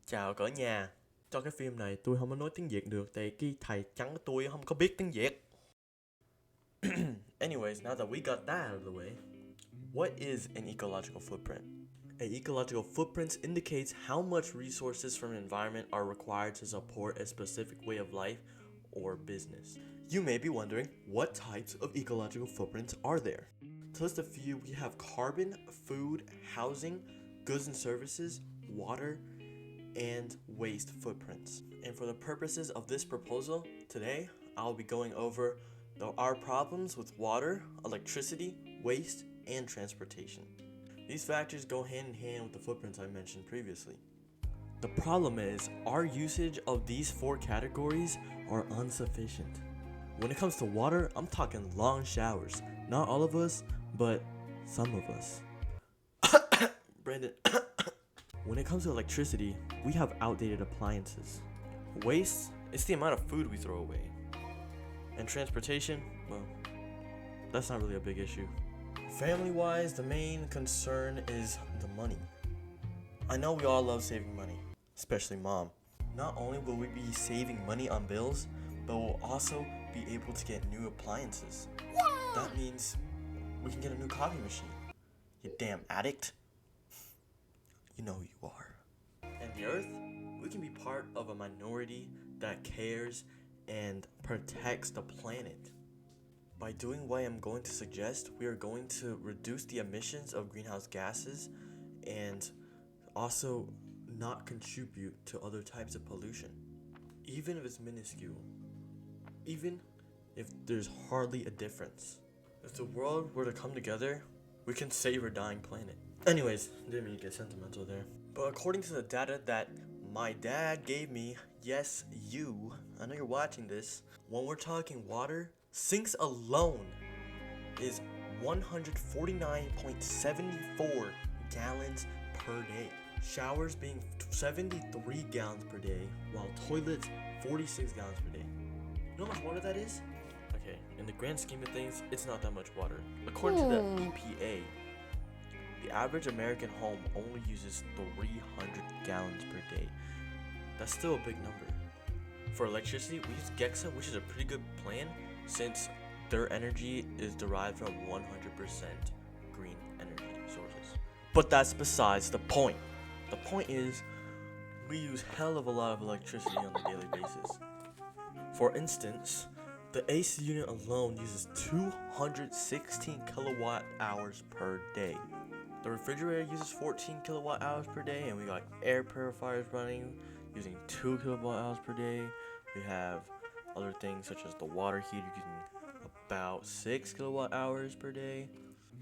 Chào cả nhà. Trong cái phim này tôi không có nói tiếng Việt được tại cái thầy trắng của tôi không có biết tiếng Việt. Anyways, now that we got that out of the way, what is an ecological footprint? An ecological footprint indicates how much resources from an environment are required to support a specific way of life or business. You may be wondering, what types of ecological footprints are there? To list a few, we have carbon, food, housing, goods and services, water, and waste footprints. And for the purposes of this proposal, today I'll be going over our problems with water, electricity, waste, and transportation. These factors go hand in hand with the footprints I mentioned previously. The problem is, our usage of these four categories are insufficient. When it comes to water, I'm talking long showers. Not all of us, but some of us. Brandon. When it comes to electricity, we have outdated appliances. Waste is the amount of food we throw away. And transportation, well, that's not really a big issue. Family-wise, the main concern is the money. I know we all love saving money, especially mom. Not only will we be saving money on bills, but we'll also be able to get new appliances. That means we can get a new coffee machine. You damn addict. You know who you are. And the earth, we can be part of a minority that cares and protects the planet. By doing what I'm going to suggest, we are going to reduce the emissions of greenhouse gases and also not contribute to other types of pollution, even if it's minuscule, even if there's hardly a difference. If the world were to come together, we can save our dying planet. Anyways, didn't mean to get sentimental there. But according to the data that my dad gave me, yes, you, I know you're watching this, when we're talking water, sinks alone is 149.74 gallons per day. Showers being 73 gallons per day, while toilets 46 gallons per day. You know how much water that is? Okay, in the grand scheme of things, it's not that much water. According to the EPA, the average American home only uses 300 gallons per day. That's still a big number. For electricity, we use Gexa, which is a pretty good plan since their energy is derived from 100% green energy sources. But that's besides the point. The point is, we use hell of a lot of electricity on a daily basis. For instance, the AC unit alone uses 216 kilowatt hours per day. The refrigerator uses 14 kilowatt hours per day, and we got air purifiers running using 2 kilowatt hours per day. We have other things such as the water heater using about 6 kilowatt hours per day.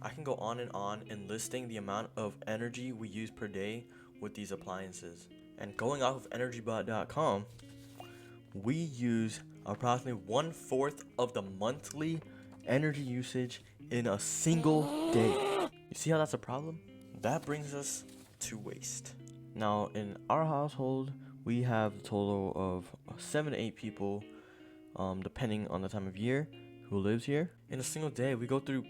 I can go on and listing the amount of energy we use per day with these appliances. And going off of energybot.com, we use approximately 1/4 of the monthly energy usage in a single day. You see how that's a problem? That brings us to waste. Now, in our household, we have a total of 7 to 8 people, depending on the time of year, who lives here. In a single day, we go through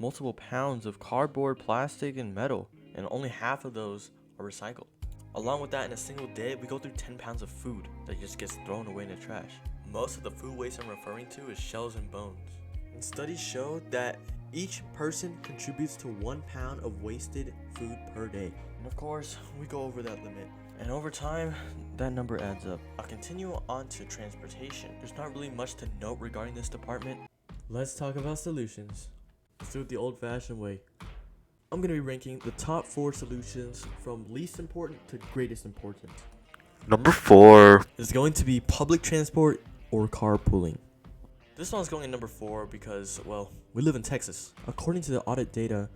multiple pounds of cardboard, plastic, and metal, and only half of those are recycled. Along with that, in a single day, we go through 10 pounds of food that just gets thrown away in the trash. Most of the food waste I'm referring to is shells and bones. And studies show that each person contributes to 1 pound of wasted food per day. And of course, we go over that limit. And over time, that number adds up. I'll continue on to transportation. There's not really much to note regarding this department. Let's talk about solutions. Let's do it the old-fashioned way. I'm going to be ranking the top 4 solutions from least important to greatest importance. Number 4. It's going to be public transport or carpooling. This one's going in number 4 because, well, we live in Texas. According to the audit data,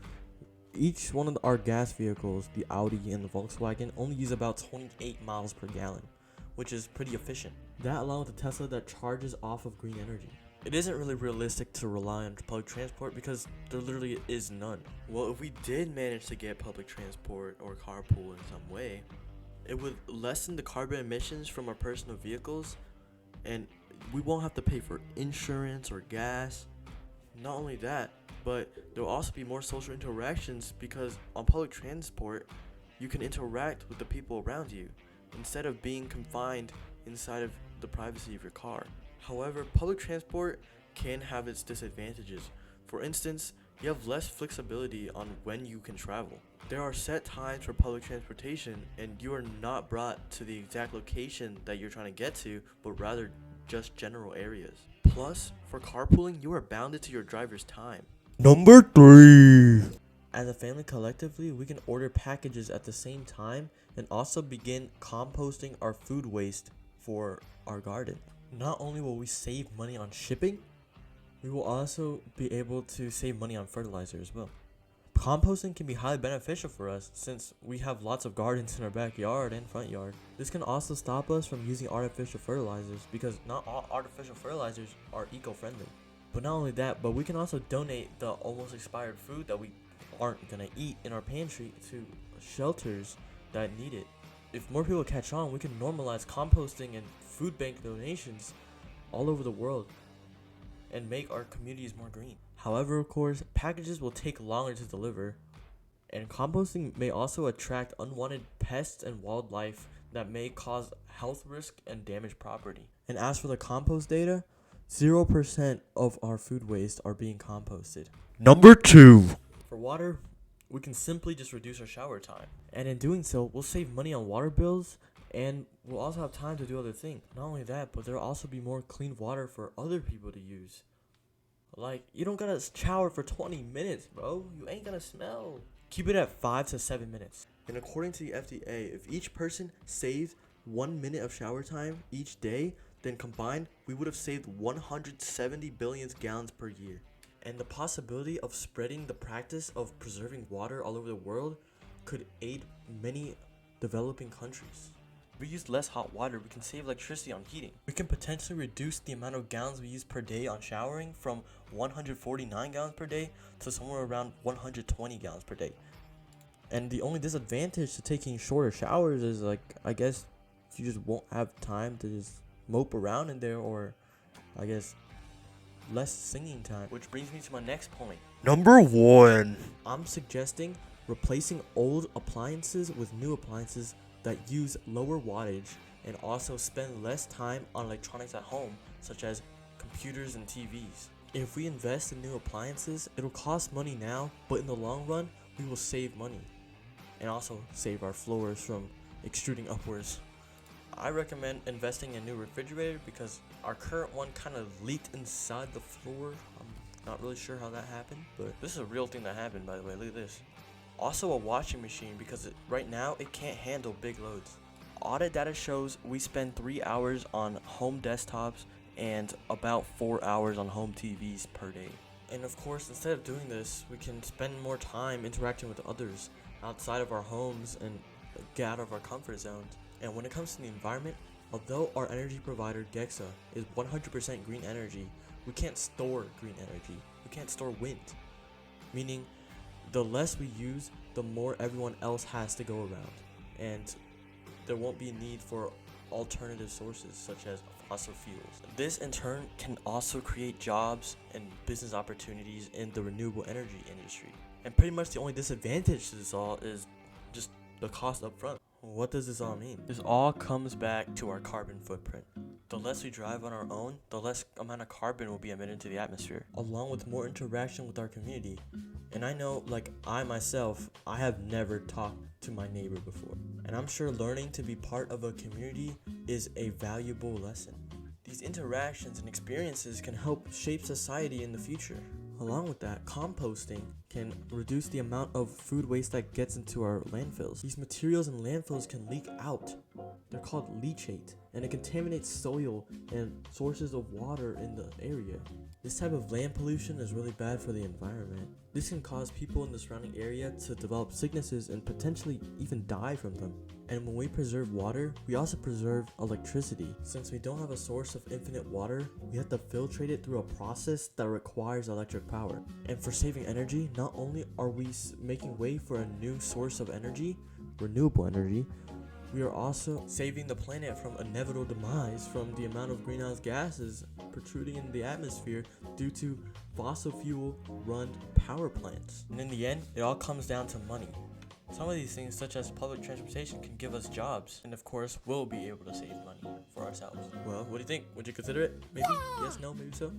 each one of our gas vehicles, the Audi and the Volkswagen, only use about 28 miles per gallon, which is pretty efficient. That along with the Tesla that charges off of green energy. It isn't really realistic to rely on public transport because there literally is none. Well, if we did manage to get public transport or carpool in some way, it would lessen the carbon emissions from our personal vehicles, and we won't have to pay for insurance or gas. Not only that, but there will also be more social interactions because on public transport, you can interact with the people around you. instead of being confined inside of the privacy of your car. However, public transport can have its disadvantages. For instance, you have less flexibility on when you can travel. There are set times for public transportation, and you are not brought to the exact location that you're trying to get to, but rather just general areas. Plus, for carpooling, you are bounded to your driver's time. Number 3. As a family collectively, we can order packages at the same time and also begin composting our food waste for our garden. Not only will we save money on shipping, we will also be able to save money on fertilizer as well. Composting can be highly beneficial for us since we have lots of gardens in our backyard and front yard. This can also stop us from using artificial fertilizers because not all artificial fertilizers are eco-friendly. But not only that, but we can also donate the almost expired food that we aren't gonna eat in our pantry to shelters that need it. If more people catch on, we can normalize composting and food bank donations all over the world and make our communities more green. However, of course, packages will take longer to deliver, and composting may also attract unwanted pests and wildlife that may cause health risk and damage property. And as for the compost data, 0% of our food waste are being composted. Number 2. For water, we can simply just reduce our shower time. And in doing so, we'll save money on water bills, and we'll also have time to do other things. Not only that, but there'll also be more clean water for other people to use. Like, you don't gotta shower for 20 minutes, bro. You ain't gonna smell. Keep it at 5 to 7 minutes. And according to the FDA, if each person saved 1 minute of shower time each day, then combined, we would have saved 170 billion gallons per year. And the possibility of spreading the practice of preserving water all over the world could aid many developing countries. If we use less hot water, we can save electricity on heating. We can potentially reduce the amount of gallons we use per day on showering from 149 gallons per day to somewhere around 120 gallons per day. And the only disadvantage to taking shorter showers is, like, I guess you just won't have time to just mope around in there, or I guess less singing time. Which brings me to my next point. Number 1. I'm suggesting replacing old appliances with new appliances that use lower wattage and also spend less time on electronics at home, such as computers and TVs. If we invest in new appliances, it'll cost money now, but in the long run, we will save money and also save our floors from extruding upwards. I recommend investing in a new refrigerator because our current one kind of leaked inside the floor. I'm not really sure how that happened, but this is a real thing that happened, by the way. Look at this. Also a washing machine because right now it can't handle big loads. Audit data shows we spend 3 hours on home desktops and about 4 hours on home TVs per day. And of course, instead of doing this, we can spend more time interacting with others outside of our homes and get out of our comfort zones. And when it comes to the environment, although our energy provider Gexa is 100% green energy, we can't store green energy. We can't store wind. Meaning, the less we use, the more everyone else has to go around. And there won't be a need for alternative sources such as fossil fuels. This in turn can also create jobs and business opportunities in the renewable energy industry. And pretty much the only disadvantage to this all is just the cost up front. What does this all mean? This all comes back to our carbon footprint. The less we drive on our own, the less amount of carbon will be emitted into the atmosphere, along with more interaction with our community. And I know, like I myself, I have never talked to my neighbor before. And I'm sure learning to be part of a community is a valuable lesson. These interactions and experiences can help shape society in the future. Along with that, composting can reduce the amount of food waste that gets into our landfills. These materials in landfills can leak out. They're called leachate, and it contaminates soil and sources of water in the area. This type of land pollution is really bad for the environment. This can cause people in the surrounding area to develop sicknesses and potentially even die from them. And when we preserve water, we also preserve electricity. Since we don't have a source of infinite water, we have to filtrate it through a process that requires electric power. And for saving energy, not only are we making way for a new source of energy, renewable energy, we are also saving the planet from inevitable demise from the amount of greenhouse gases protruding in the atmosphere due to fossil fuel run power plants. And in the end, it all comes down to money. Some of these things, such as public transportation, can give us jobs, and of course, we'll be able to save money for ourselves. Well, what do you think? Would you consider it? Maybe? Yes, no, maybe so?